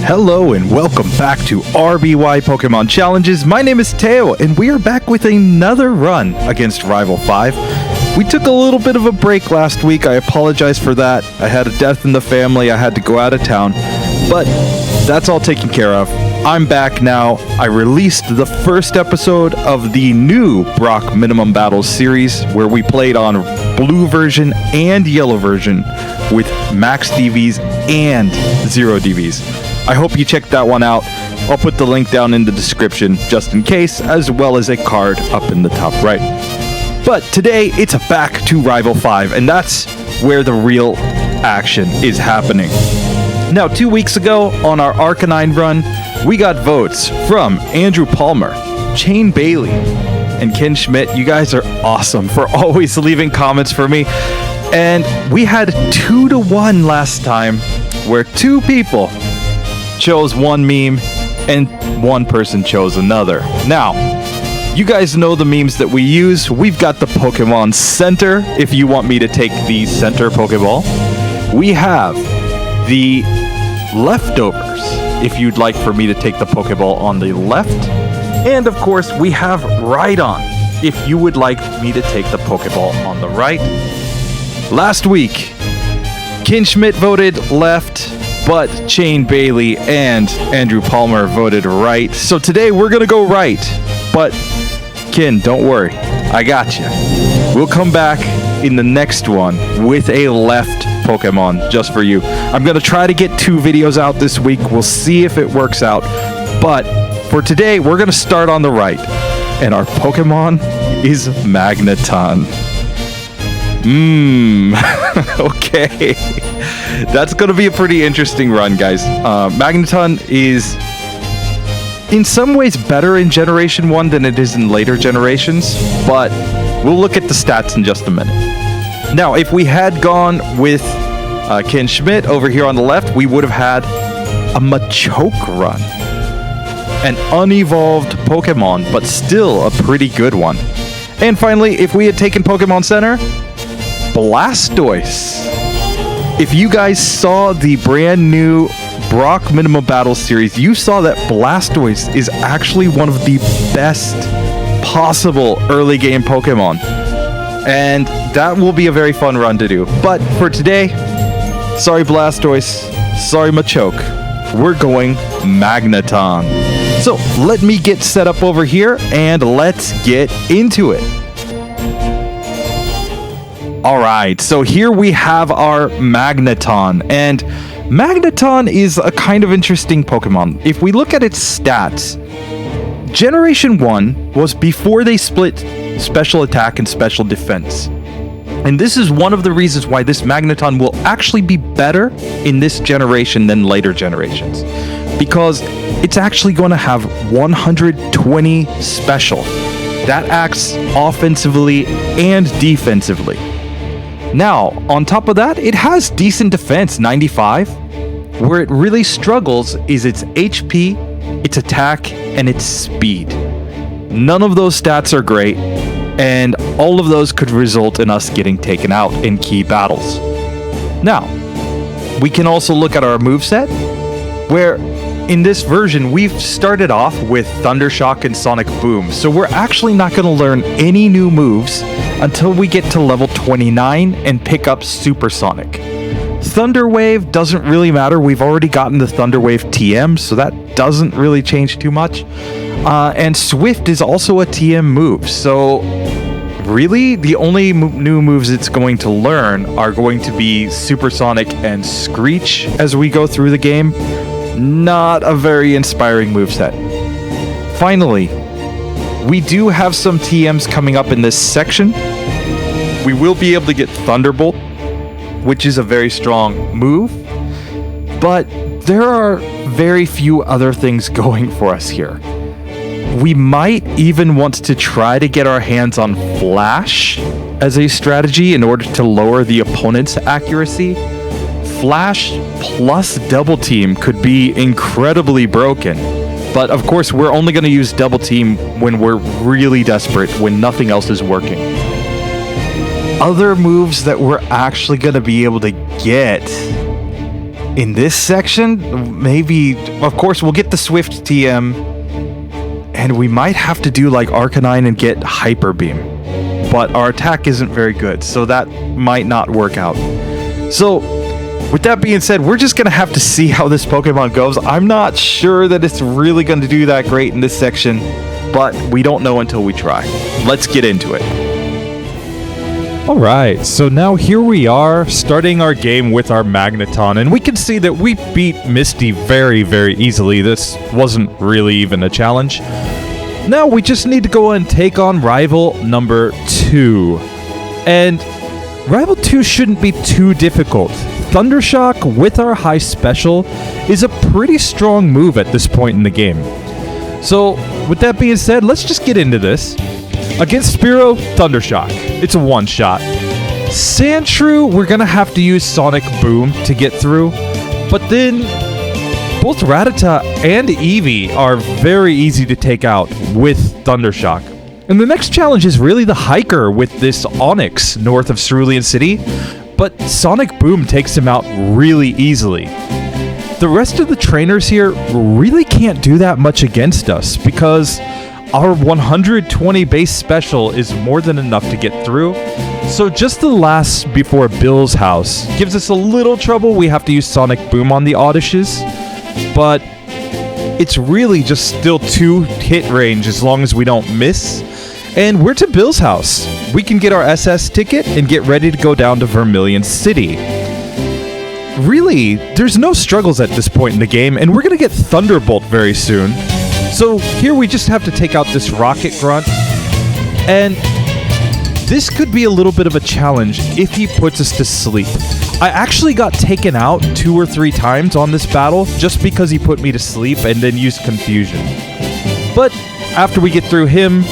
Hello and welcome back to RBY Pokemon Challenges. My name is Teo and we are back with another run against Rival 5. We took a little bit of a break last week. I apologize for that. I had a death in the family. I had to go out of town. But that's all taken care of. I'm back now. I released the first episode of the new Brock Minimum Battles series where we played on blue version and yellow version with max DVs and 0 DVs. I hope you checked that one out. I'll put the link down in the description just in case, as well as a card up in the top right. But today, it's back to Rival 5, and that's where the real action is happening. Now, 2 weeks ago, on our Arcanine run, we got votes from Andrew Palmer, Shane Bailey, and Ken Schmidt. You guys are awesome for always leaving comments for me. And we had 2-1 last time, where 2 people chose one meme and 1 person chose another. Now, you guys know the memes that we use. We've got the Pokemon Center, if you want me to take the center Pokeball. We have the leftovers, if you'd like for me to take the Pokeball on the left. And of course, we have right on, if you would like me to take the Pokeball on the right. Last week, Ken Schmidt voted left, but Shane Bailey and Andrew Palmer voted right. So today we're going to go right. But Ken, don't worry. I got you. We'll come back in the next one with a left Pokemon just for you. I'm going to try to get 2 videos out this week. We'll see if it works out. But for today, we're going to start on the right. And our Pokemon is Magneton. Okay. That's going to be a pretty interesting run, guys. Magneton is in some ways better in Generation 1 than it is in later generations, but we'll look at the stats in just a minute. Now, if we had gone with Ken Schmidt over here on the left, we would have had a Machoke run. An unevolved Pokemon, but still a pretty good one. And finally, if we had taken Pokemon Center, Blastoise. If you guys saw the brand new Brock Minimum Battle series, you saw that Blastoise is actually one of the best possible early game Pokemon. And that will be a very fun run to do. But for today, sorry Blastoise, sorry Machoke, we're going Magneton. So let me get set up over here and let's get into it. Alright, so here we have our Magneton, and Magneton is a kind of interesting Pokemon. If we look at its stats, Generation 1 was before they split Special Attack and Special Defense. And this is one of the reasons why this Magneton will actually be better in this generation than later generations. Because it's actually going to have 120 Special. That acts offensively and defensively. Now, on top of that, it has decent defense, 95. Where it really struggles is its HP, its attack, and its speed. None of those stats are great, and all of those could result in us getting taken out in key battles. Now, we can also look at our moveset, where in this version, we've started off with Thunder Shock and Sonic Boom, so we're actually not going to learn any new moves until we get to level 29 and pick up Supersonic. Thunder Wave doesn't really matter. We've already gotten the Thunder Wave TM, so that doesn't really change too much. And Swift is also a TM move, so really the only new moves it's going to learn are going to be Supersonic and Screech as we go through the game. Not a very inspiring moveset. Finally, we do have some TMs coming up in this section. We will be able to get Thunderbolt, which is a very strong move, but there are very few other things going for us here. We might even want to try to get our hands on Flash as a strategy in order to lower the opponent's accuracy. Flash plus Double Team could be incredibly broken. But of course, we're only going to use Double Team when we're really desperate, when nothing else is working. Other moves that we're actually going to be able to get in this section, maybe, of course, we'll get the Swift TM, and we might have to do like Arcanine and get Hyper Beam. But our attack isn't very good, so that might not work out. So, with that being said, we're just going to have to see how this Pokemon goes. I'm not sure that it's really going to do that great in this section, but we don't know until we try. Let's get into it. Alright, so now here we are, starting our game with our Magneton, and we can see that we beat Misty very, very easily. This wasn't really even a challenge. Now we just need to go and take on rival number 2. And rival 2 shouldn't be too difficult. Thundershock with our high special is a pretty strong move at this point in the game. So, with that being said, let's just get into this. Against Spearow, Thundershock. It's a one-shot. Sandshrew, we're going to have to use Sonic Boom to get through. But then, both Rattata and Eevee are very easy to take out with Thundershock. And the next challenge is really the Hiker with this Onix north of Cerulean City. But Sonic Boom takes him out really easily. The rest of the trainers here really can't do that much against us because our 120 base special is more than enough to get through. So just the last before Bill's house gives us a little trouble. We have to use Sonic Boom on the Oddishes, but it's really just still 2 hit range as long as we don't miss. And we're to Bill's house. We can get our SS ticket and get ready to go down to Vermilion City. Really, there's no struggles at this point in the game, and we're going to get Thunderbolt very soon. So here we just have to take out this Rocket Grunt, and this could be a little bit of a challenge if he puts us to sleep. I actually got taken out 2 or 3 times on this battle just because he put me to sleep and then used Confusion. But after we get through him,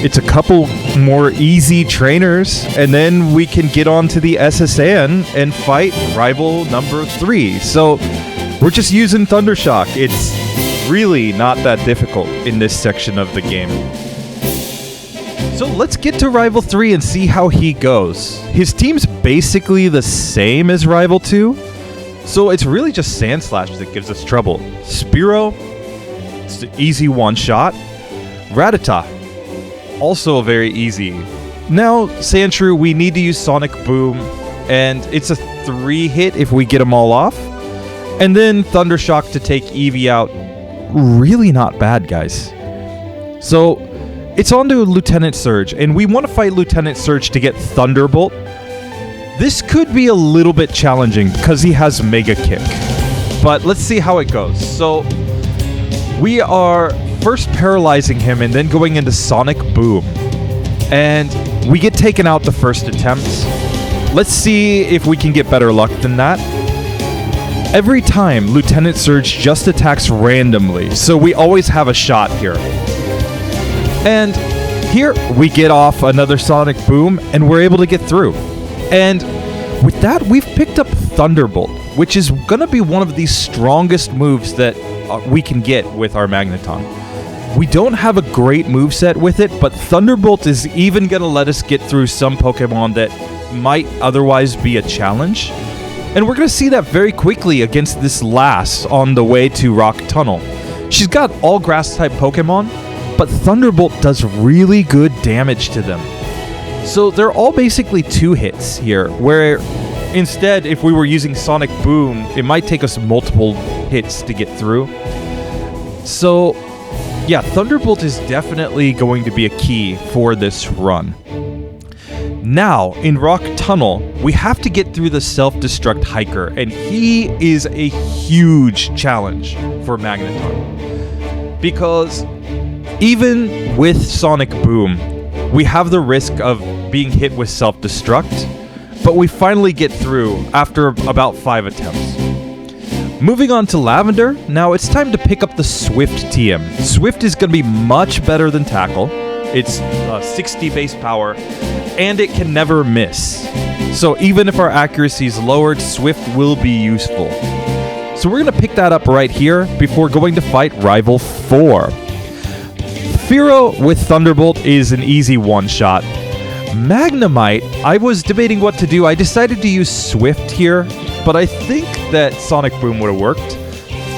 it's a couple more easy trainers, and then we can get on to the SSN and fight rival number 3. So we're just using Thundershock. It's really not that difficult in this section of the game. So let's get to rival 3 and see how he goes. His team's basically the same as rival 2, so it's really just Sandslash that gives us trouble. Spearow, it's an easy one-shot. Rattata, also very easy. Now, Sandshrew, we need to use Sonic Boom, and it's a 3 hit if we get them all off. And then Thundershock to take Eevee out. Really not bad, guys. So, it's on to Lieutenant Surge, and we want to fight Lieutenant Surge to get Thunderbolt. This could be a little bit challenging because he has Mega Kick. But let's see how it goes. So, we are first paralyzing him and then going into Sonic Boom. And we get taken out the first attempt. Let's see if we can get better luck than that. Every time, Lieutenant Surge just attacks randomly, so we always have a shot here. And here, we get off another Sonic Boom, and we're able to get through. And with that, we've picked up Thunderbolt, which is going to be one of the strongest moves that we can get with our Magneton. We don't have a great moveset with it, but Thunderbolt is even going to let us get through some Pokemon that might otherwise be a challenge. And we're going to see that very quickly against this Lass on the way to Rock Tunnel. She's got all Grass-type Pokemon, but Thunderbolt does really good damage to them. So they're all basically 2 hits here, where instead, if we were using Sonic Boom, it might take us multiple hits to get through. So, yeah, Thunderbolt is definitely going to be a key for this run. Now, in Rock Tunnel, we have to get through the self-destruct Hiker, and he is a huge challenge for Magneton. Because even with Sonic Boom, we have the risk of being hit with self-destruct, but we finally get through after about 5 attempts. Moving on to Lavender, now it's time to pick up the Swift TM. Swift is going to be much better than Tackle. It's 60 base power, and it can never miss. So even if our accuracy is lowered, Swift will be useful. So we're going to pick that up right here before going to fight Rival 4. Fearow with Thunderbolt is an easy one-shot. Magnemite, I was debating what to do. I decided to use Swift here, but I think that Sonic Boom would have worked.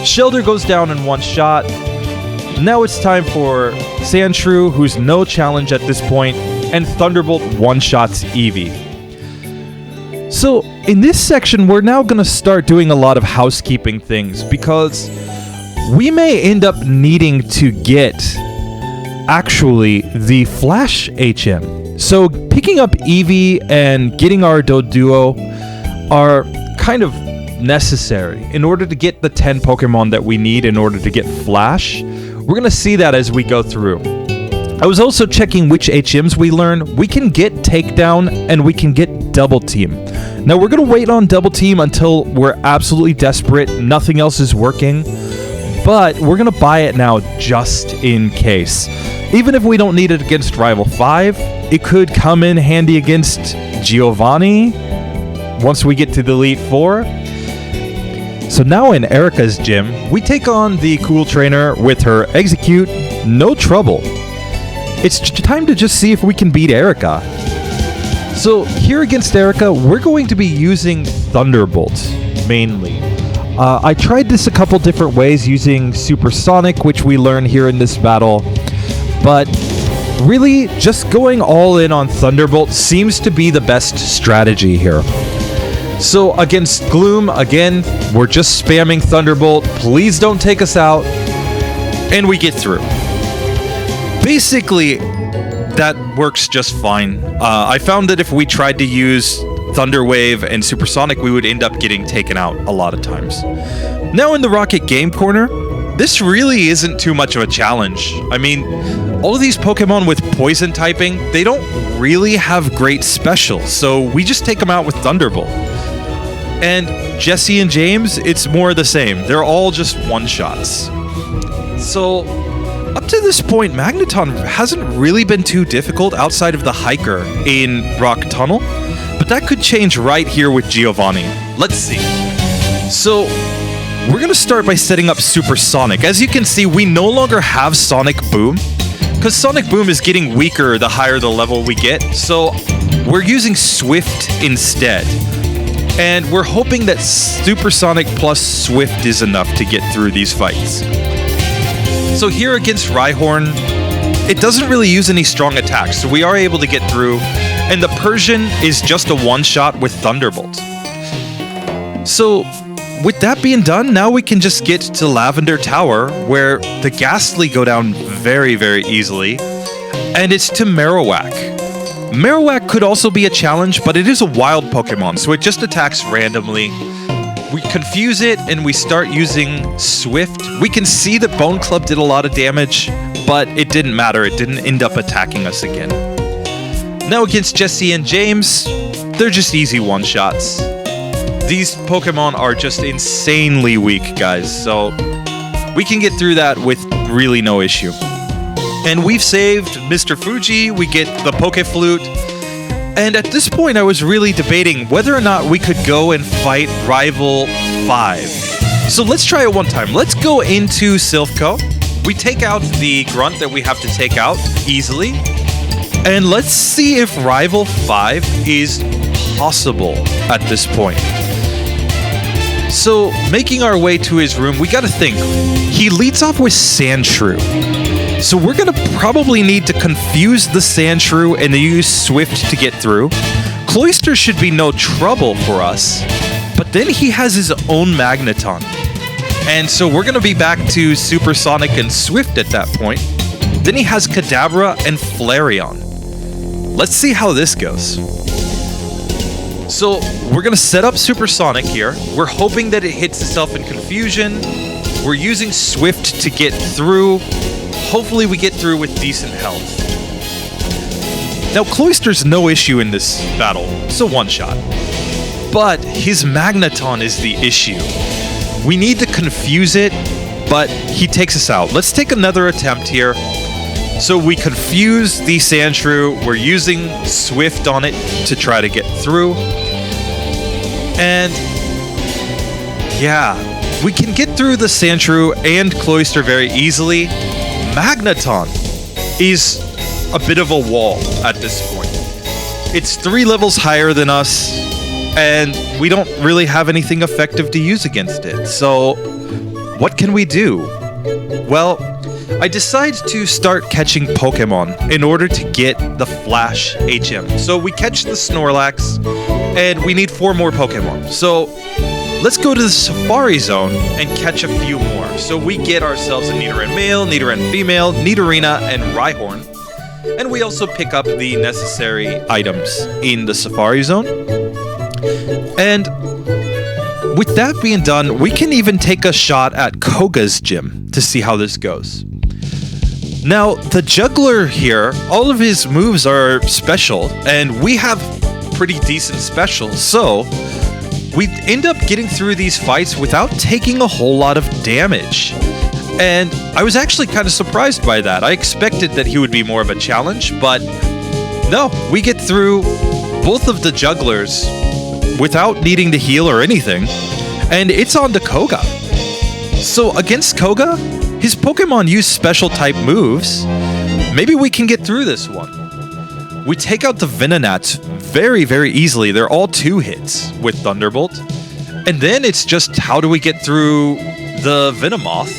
Shelter goes down in one shot. Now it's time for Sandshrew, who's no challenge at this point, and Thunderbolt one-shots Eevee. So in this section, we're now going to start doing a lot of housekeeping things because we may end up needing to get actually the Flash HM. So picking up Eevee and getting our Doduo are kind of necessary in order to get the 10 Pokemon that we need in order to get Flash. We're going to see that as we go through. I was also checking which HMs we learn. We can get Takedown and we can get Double Team. Now we're going to wait on Double Team until we're absolutely desperate, nothing else is working, but we're going to buy it now just in case. Even if we don't need it against Rival 5, it could come in handy against Giovanni once we get to the Elite 4. So now in Erica's gym, we take on the Cool Trainer with her Execute, no trouble. It's time to just see if we can beat Erica. So here against Erica, we're going to be using Thunderbolt, mainly. I tried this a couple different ways using Supersonic, which we learn here in this battle, but really just going all in on Thunderbolt seems to be the best strategy here. So against Gloom, again, we're just spamming Thunderbolt. Please don't take us out. And we get through. Basically, that works just fine. I found that if we tried to use Thunder Wave and Supersonic, we would end up getting taken out a lot of times. Now in the Rocket Game Corner, this really isn't too much of a challenge. I mean, all of these Pokemon with Poison typing, they don't really have great specials, so we just take them out with Thunderbolt. And Jesse and James, it's more the same. They're all just one-shots. So up to this point, Magneton hasn't really been too difficult outside of the Hiker in Rock Tunnel, but that could change right here with Giovanni. Let's see. So we're going to start by setting up Supersonic. As you can see, we no longer have Sonic Boom, because Sonic Boom is getting weaker the higher the level we get, so we're using Swift instead. And we're hoping that Supersonic plus Swift is enough to get through these fights. So here against Rhyhorn, it doesn't really use any strong attacks, so we are able to get through, and the Persian is just a one-shot with Thunderbolt. So with that being done, now we can just get to Lavender Tower, where the Ghastly go down very, very easily, and it's to Marowak. Marowak could also be a challenge, but it is a wild Pokemon, so it just attacks randomly. We confuse it and we start using Swift. We can see that Bone Club did a lot of damage, but it didn't matter. It didn't end up attacking us again. Now against Jesse and James, they're just easy one-shots. These Pokemon are just insanely weak, guys, so we can get through that with really no issue. And we've saved Mr. Fuji, we get the Poke Flute, and at this point I was really debating whether or not we could go and fight Rival 5. So let's try it one time. Let's go into Silphco. We take out the Grunt that we have to take out easily, and let's see if Rival 5 is possible at this point. So making our way to his room, we gotta think. He leads off with Sandshrew. So we're going to probably need to confuse the Sandshrew and use Swift to get through. Cloyster should be no trouble for us, but then he has his own Magneton. And so we're going to be back to Supersonic and Swift at that point. Then he has Kadabra and Flareon. Let's see how this goes. So we're going to set up Supersonic here. We're hoping that it hits itself in confusion. We're using Swift to get through. Hopefully we get through with decent health. Now Cloyster's no issue in this battle, so one shot. But his Magneton is the issue. We need to confuse it, but he takes us out. Let's take another attempt here. So we confuse the Sandshrew. We're using Swift on it to try to get through. And yeah, we can get through the Sandshrew and Cloyster very easily. Magneton is a bit of a wall at this point. It's 3 levels higher than us, and we don't really have anything effective to use against it. So what can we do? Well, I decide to start catching Pokemon in order to get the Flash HM. So we catch the Snorlax, and we need 4 more Pokemon. So let's go to the Safari Zone and catch a few more. So we get ourselves a Nidoran male, Nidoran female, Nidorina, and Rhyhorn. And we also pick up the necessary items in the Safari Zone. And with that being done, we can even take a shot at Koga's gym to see how this goes. Now, the juggler here, all of his moves are special, and we have pretty decent specials, so we end up getting through these fights without taking a whole lot of damage. And I was actually kind of surprised by that. I expected that he would be more of a challenge, but no, we get through both of the jugglers without needing to heal or anything, and it's on to Koga. So against Koga, his Pokemon use special type moves. Maybe we can get through this one. We take out the Venonats very, very easily. They're all 2 hits with Thunderbolt. And then it's just how do we get through the Venomoth?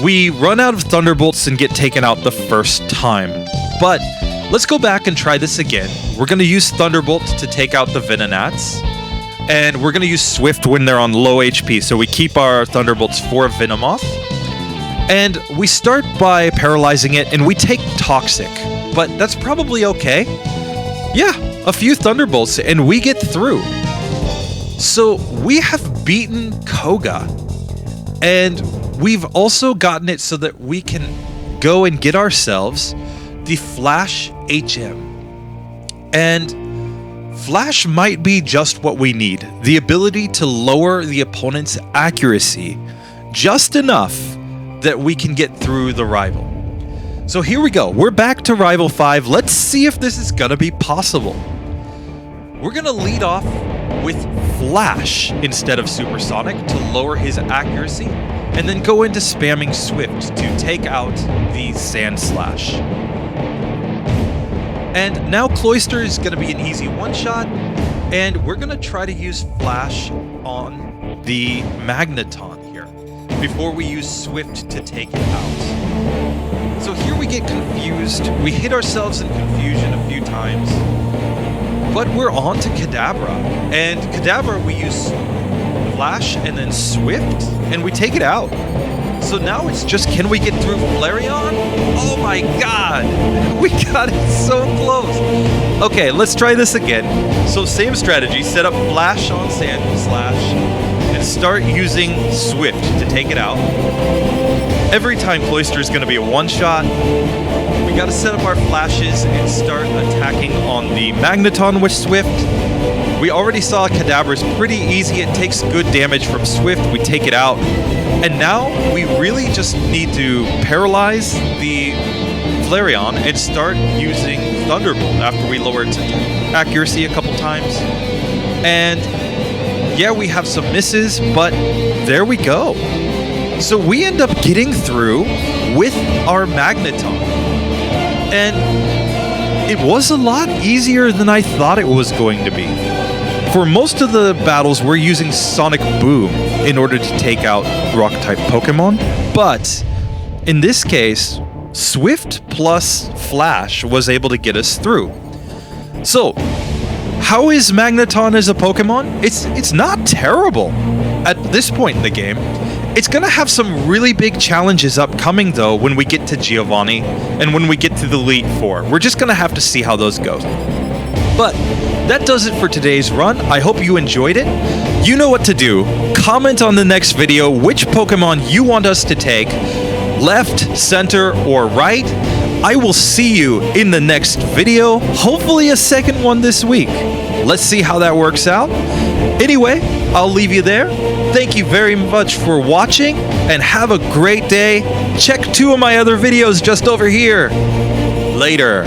We run out of Thunderbolts and get taken out the first time. But let's go back and try this again. We're going to use Thunderbolt to take out the Venonats. And we're going to use Swift when they're on low HP. So we keep our Thunderbolts for Venomoth. And we start by paralyzing it, and we take Toxic. But that's probably okay. Yeah, a few Thunderbolts, and we get through. So we have beaten Koga. And we've also gotten it so that we can go and get ourselves the Flash HM. And Flash might be just what we need. The ability to lower the opponent's accuracy just enough that we can get through the rival. So here we go. We're back to Rival 5. Let's see if this is gonna be possible. We're gonna lead off with Flash instead of Supersonic to lower his accuracy, and then go into spamming Swift to take out the Sand Slash. And now Cloyster is gonna be an easy one-shot, and we're gonna try to use Flash on the Magneton here before we use Swift to take it out. So here we get confused. We hit ourselves in confusion a few times, but we're on to Kadabra. And Kadabra, we use Flash and then Swift, and we take it out. So now it's just, can we get through Flareon? Oh my god! We got it so close! Okay, let's try this again. So same strategy, set up Flash on Sand Slash, and start using Swift to take it out. Every time Cloyster is going to be a one-shot. We got to set up our flashes and start attacking on the Magneton with Swift. We already saw Kadabra's pretty easy. It takes good damage from Swift. We take it out. And now we really just need to paralyze the Flareon and start using Thunderbolt after we lower its accuracy a couple times. And yeah, we have some misses, but there we go. So we end up getting through with our Magneton. And it was a lot easier than I thought it was going to be. For most of the battles, we're using Sonic Boom in order to take out Rock-type Pokemon. But in this case, Swift plus Flash was able to get us through. So, how is Magneton as a Pokemon? It's not terrible at this point in the game. It's going to have some really big challenges upcoming, though, when we get to Giovanni and when we get to the Elite Four. We're just going to have to see how those go. But that does it for today's run. I hope you enjoyed it. You know what to do. Comment on the next video which Pokemon you want us to take, left, center, or right. I will see you in the next video, hopefully a second one this week. Let's see how that works out. Anyway, I'll leave you there. Thank you very much for watching, and have a great day. Check 2 of my other videos just over here. Later.